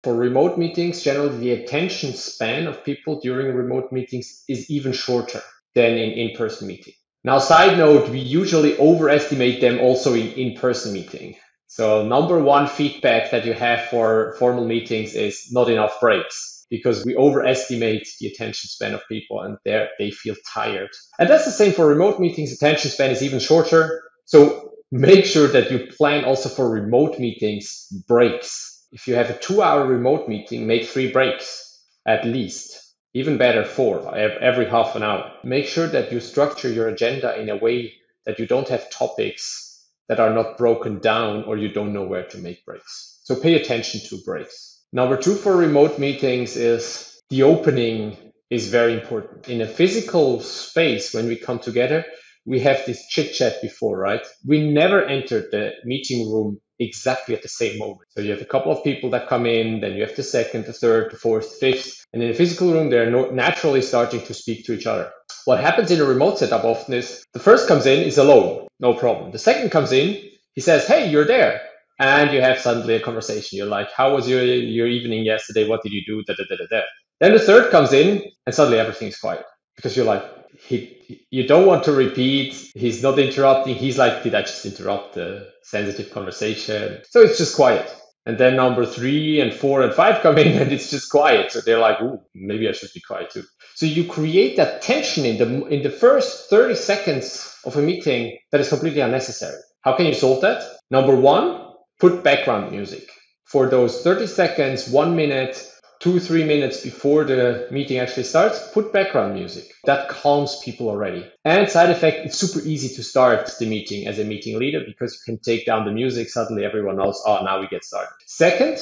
For remote meetings, generally the attention span of people during remote meetings is even shorter than in in-person meeting. Now, side note, we usually overestimate them also in in-person meeting. So number one feedback that you have for formal meetings is not enough breaks, because we overestimate the attention span of people and they feel tired. And that's the same for remote meetings. Attention span is even shorter. So make sure that you plan also for remote meetings breaks. If you have a 2-hour remote meeting, make 3 breaks at least. Even better, 4 every half an hour. Make sure that you structure your agenda in a way that you don't have topics that are not broken down or you don't know where to make breaks. So pay attention to breaks. Number 2 for remote meetings is the opening is very important. In a physical space, when we come together, we have this chit chat before, right? We never entered the meeting room exactly at the same moment. So you have a couple of people that come in, then you have the second, the third, the fourth, fifth, and in a physical room, they're naturally starting to speak to each other. What happens in a remote setup often is the first comes in is alone, no problem. The second comes in, he says, hey, you're there. And you have suddenly a conversation. You're like, how was your evening yesterday? What did you do? Da, da, da, da, da. Then the third comes in and suddenly everything's quiet because you're like, you don't want to repeat. He's not interrupting. He's like, did I just interrupt the sensitive conversation? So it's just quiet. And then number 3 and 4 and 5 come in and it's just quiet. So they're like, ooh, maybe I should be quiet too. So you create that tension in the first 30 seconds of a meeting that is completely unnecessary. How can you solve that? Number 1, put background music. For those 30 seconds, 1 minute, 2-3 minutes before the meeting actually starts, put background music. That calms people already. And side effect, it's super easy to start the meeting as a meeting leader because you can take down the music. Suddenly everyone knows, oh, now we get started. Second,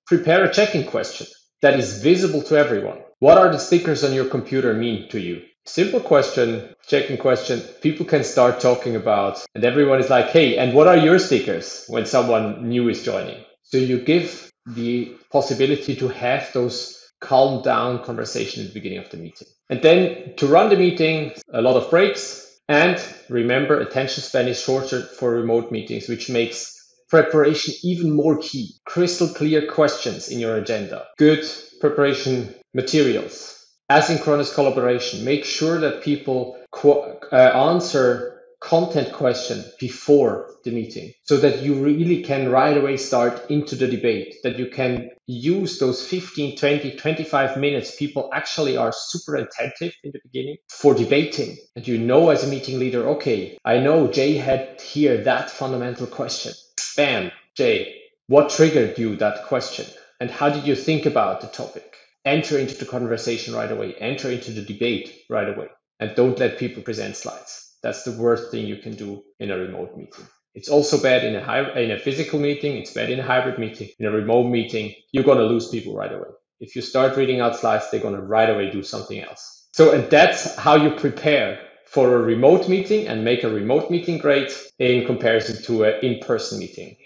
prepare a check-in question that is visible to everyone. What are the stickers on your computer mean to you? Simple question, check-in question, people can start talking about, and everyone is like, hey, and what are your stickers when someone new is joining? So you give the possibility to have those calm down conversations at the beginning of the meeting. And then to run the meeting, a lot of breaks. And remember, attention span is shorter for remote meetings, which makes preparation even more key. Crystal clear questions in your agenda. Good preparation materials. Asynchronous collaboration. Make sure that people answer content question before the meeting so that you really can right away start into the debate, that you can use those 15, 20, 25 minutes people actually are super attentive in the beginning for debating. And you know as a meeting leader, okay, I know Jay had here that fundamental question. Bam, Jay, what triggered you that question? And how did you think about the topic? Enter into the conversation right away. Enter into the debate right away. And don't let people present slides. That's the worst thing you can do in a remote meeting. It's also bad in a physical meeting. It's bad in a hybrid meeting. In a remote meeting, you're going to lose people right away. If you start reading out slides, they're going to right away do something else. So, and that's how you prepare for a remote meeting and make a remote meeting great in comparison to an in-person meeting.